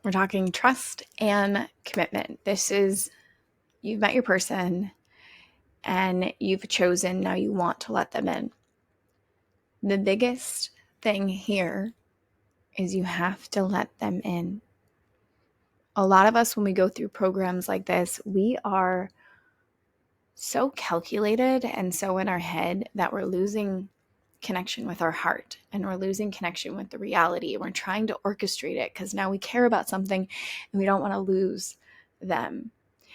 We're talking trust and commitment. This is, you've met your person and you've chosen, now you want to let them in. The biggest thing here is you have to let them in. A lot of us, when we go through programs like this, we are so calculated and so in our head that we're losing connection with our heart and we're losing connection with the reality. We're trying to orchestrate it because now we care about something and we don't want to lose them.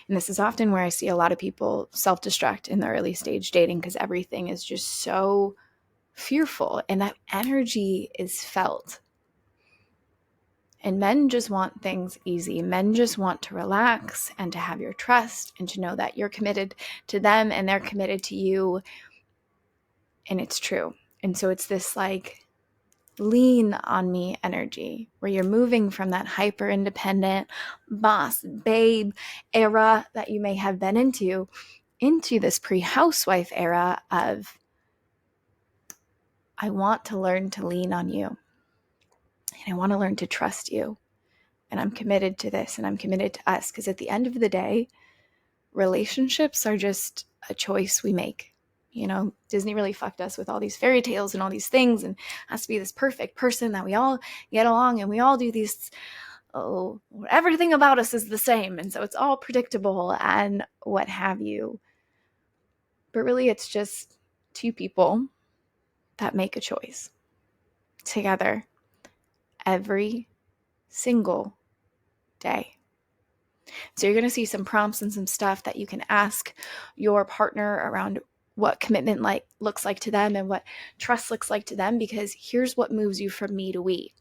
And this is often where I see a lot of people self-destruct in the early stage dating because everything is just so fearful and that energy is felt. And men just want things easy. Men just want to relax and to have your trust and to know that you're committed to them and they're committed to you. And it's true. And so it's this like lean on me energy where you're moving from that hyper independent boss babe era that you may have been into this pre-housewife era of, I want to learn to lean on you and I want to learn to trust you. And I'm committed to this and I'm committed to us. Because at the end of the day, relationships are just a choice we make. You know, Disney really fucked us with all these fairy tales and all these things and has to be this perfect person that we all get along and we all do these, everything about us is the same. And so it's all predictable and what have you. But really, it's just two people that make a choice together every single day. So you're going to see some prompts and some stuff that you can ask your partner around what commitment looks like to them and what trust looks like to them, because here's what moves you from me to we.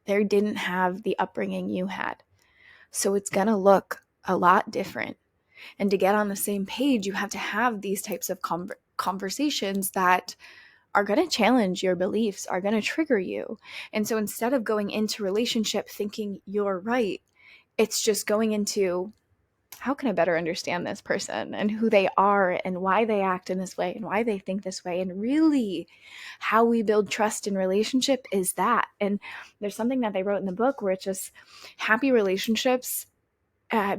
They didn't have the upbringing you had. So it's going to look a lot different. And to get on the same page, you have to have these types of conversations that are going to challenge your beliefs, are going to trigger you. And so instead of going into relationship thinking you're right, it's just going into, how can I better understand this person and who they are and why they act in this way and why they think this way? And really how we build trust in relationship is that. And there's something that they wrote in the book where it's just happy relationships,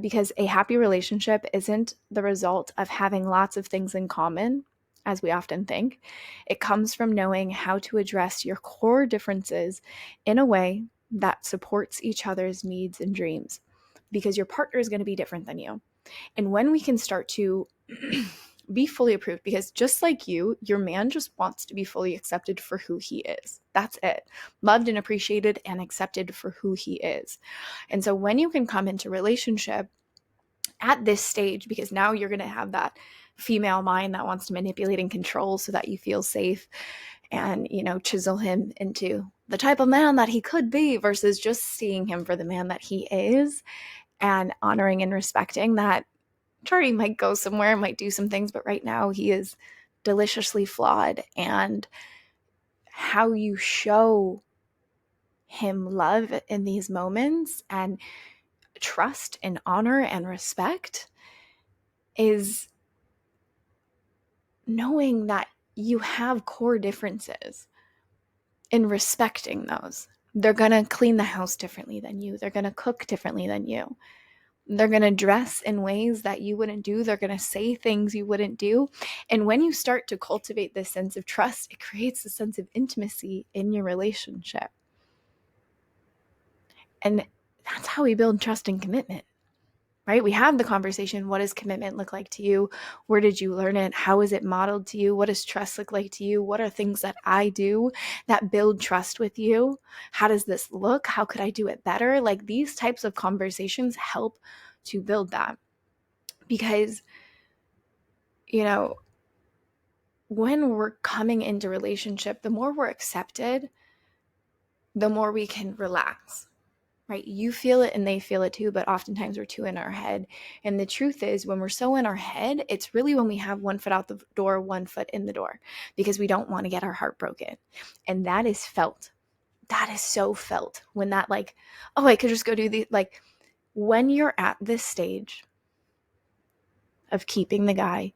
because a happy relationship isn't the result of having lots of things in common, as we often think. It comes from knowing how to address your core differences in a way that supports each other's needs and dreams, because your partner is going to be different than you. And when we can start to be fully approved, because just like you, your man just wants to be fully accepted for who he is. That's it. Loved and appreciated and accepted for who he is. And so when you can come into relationship at this stage, because now you're going to have that female mind that wants to manipulate and control so that you feel safe and, chisel him into the type of man that he could be versus just seeing him for the man that he is and honoring and respecting that. Sure, he might go somewhere, might do some things, but right now he is deliciously flawed. And how you show him love in these moments and trust and honor and respect is knowing that you have core differences and respecting those. They're going to clean the house differently than you. They're going to cook differently than you. They're going to dress in ways that you wouldn't do. They're going to say things you wouldn't do. And when you start to cultivate this sense of trust, it creates a sense of intimacy in your relationship. And that's how we build trust and commitment, right? We have the conversation. What does commitment look like to you? Where did you learn it? How is it modeled to you? What does trust look like to you? What are things that I do that build trust with you? How does this look? How could I do it better? Like, these types of conversations help to build that. Because, when we're coming into relationship, the more we're accepted, the more we can relax, right? You feel it and they feel it too, but oftentimes we're too in our head. And the truth is, when we're so in our head, it's really when we have one foot out the door, one foot in the door, because we don't want to get our heart broken. And that is felt. That is so felt when that I could just go do the, when you're at this stage of keeping the guy,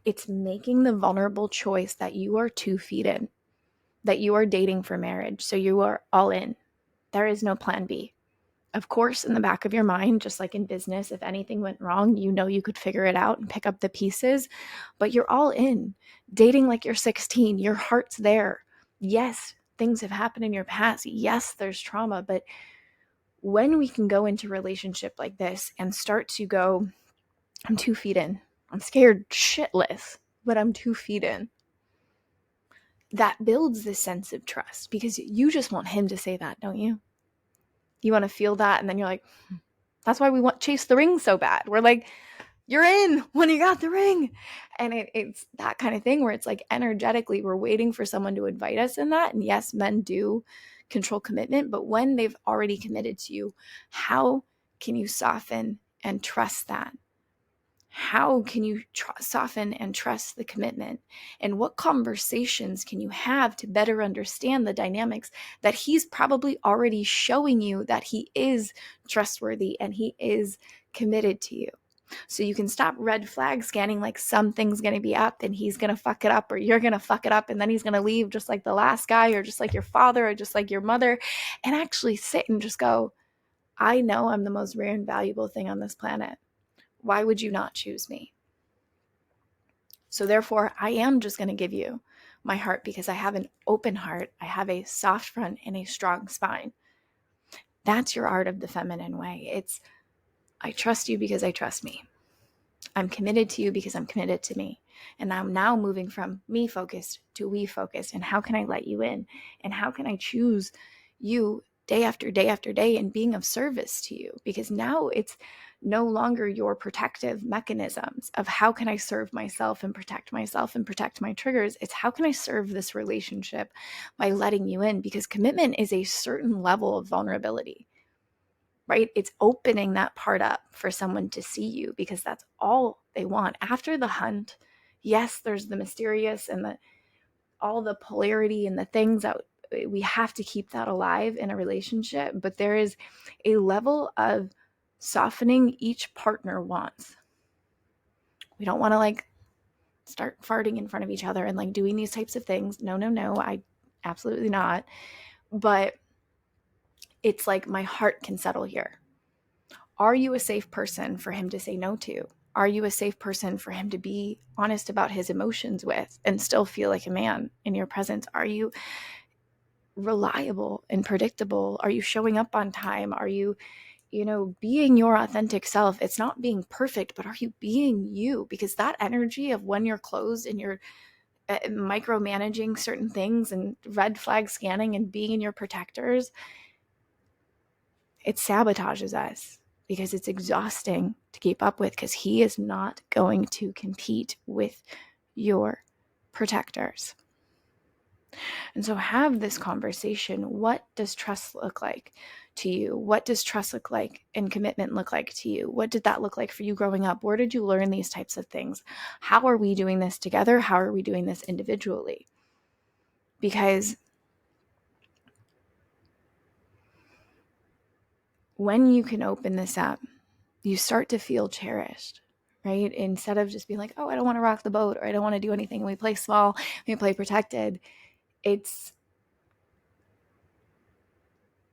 it's making the vulnerable choice that you are 2 feet in, that you are dating for marriage. So you are all in. There is no plan B. Of course, in the back of your mind, just like in business, if anything went wrong, you know you could figure it out and pick up the pieces, but you're all in. Dating like you're 16, your heart's there. Yes, things have happened in your past. Yes, there's trauma, but when we can go into a relationship like this and start to go, I'm 2 feet in, I'm scared shitless, but I'm 2 feet in, that builds this sense of trust, because you just want him to say that, don't you? You want to feel that, and then you're like, that's why we want chase the ring so bad. We're like, you're in when you got the ring. And it's that kind of thing where it's like energetically we're waiting for someone to invite us in that. And yes, men do control commitment, but when they've already committed to you, how can you soften and trust that? How can you soften and trust the commitment? And what conversations can you have to better understand the dynamics that he's probably already showing you that he is trustworthy and he is committed to you? So you can stop red flag scanning like something's going to be up and he's going to fuck it up, or you're going to fuck it up and then he's going to leave just like the last guy, or just like your father, or just like your mother, and actually sit and just go, I know I'm the most rare and valuable thing on this planet. Why would you not choose me? So therefore, I am just going to give you my heart because I have an open heart. I have a soft front and a strong spine. That's your art of the feminine way. It's, I trust you because I trust me. I'm committed to you because I'm committed to me. And I'm now moving from me focused to we focused. And how can I let you in? And how can I choose you day after day after day and being of service to you? Because now it's no longer your protective mechanisms of how can I serve myself and protect my triggers. It's how can I serve this relationship by letting you in? Because commitment is a certain level of vulnerability, right? It's opening that part up for someone to see you, because that's all they want. After the hunt, yes, there's the mysterious and all the polarity and the things that we have to keep that alive in a relationship, but there is a level of softening each partner wants. We don't want to like start farting in front of each other and like doing these types of things. No, I absolutely not. But it's like my heart can settle here. Are you a safe person for him to say no to? Are you a safe person for him to be honest about his emotions with and still feel like a man in your presence? Are you reliable and predictable? Are you showing up on time? Are you, being your authentic self? It's not being perfect, but are you being you? Because that energy of when you're closed and you're micromanaging certain things and red flag scanning and being in your protectors, it sabotages us because it's exhausting to keep up with, because he is not going to compete with your protectors. And so have this conversation. What does trust look like to you? What does trust look like and commitment look like to you? What did that look like for you growing up? Where did you learn these types of things? How are we doing this together? How are we doing this individually? Because when you can open this up, you start to feel cherished, right? Instead of just being like, oh, I don't want to rock the boat, or I don't want to do anything. We play small, we play protected. It's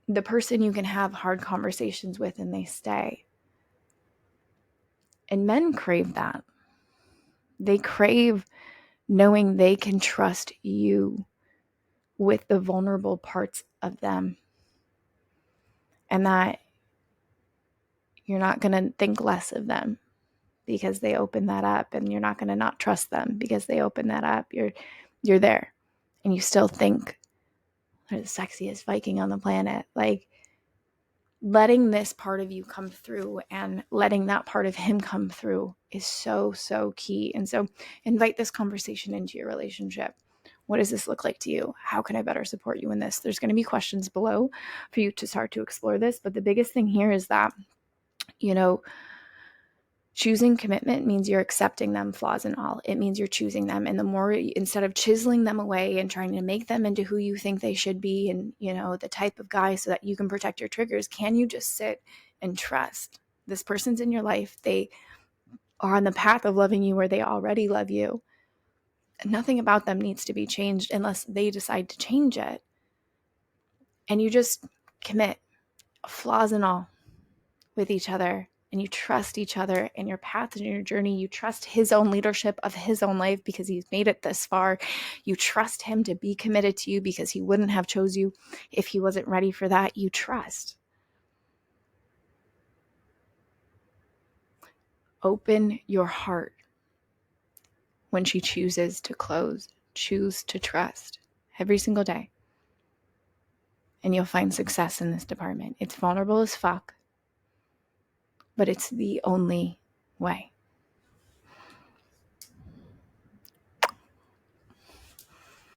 the person you can have hard conversations with and they stay. And men crave that. They crave knowing they can trust you with the vulnerable parts of them, and that you're not going to think less of them because they open that up, and you're not going to not trust them because they open that up. You're there, and you still think they're the sexiest Viking on the planet. Like, letting this part of you come through and letting that part of him come through is so, so key. And so invite this conversation into your relationship. What does this look like to you? How can I better support you in this? There's going to be questions below for you to start to explore this. But the biggest thing here is that, choosing commitment means you're accepting them, flaws and all. It means you're choosing them. And the more, instead of chiseling them away and trying to make them into who you think they should be and, the type of guy so that you can protect your triggers, can you just sit and trust this person's in your life? They are on the path of loving you where they already love you. Nothing about them needs to be changed unless they decide to change it. And you just commit, flaws and all. with each other, and you trust each other in your path and your journey. You trust his own leadership of his own life because he's made it this far. You trust him to be committed to you because he wouldn't have chose you if he wasn't ready for that. You trust. Open your heart when she chooses to close. Choose to trust every single day. And you'll find success in this department. It's vulnerable as fuck, but it's the only way.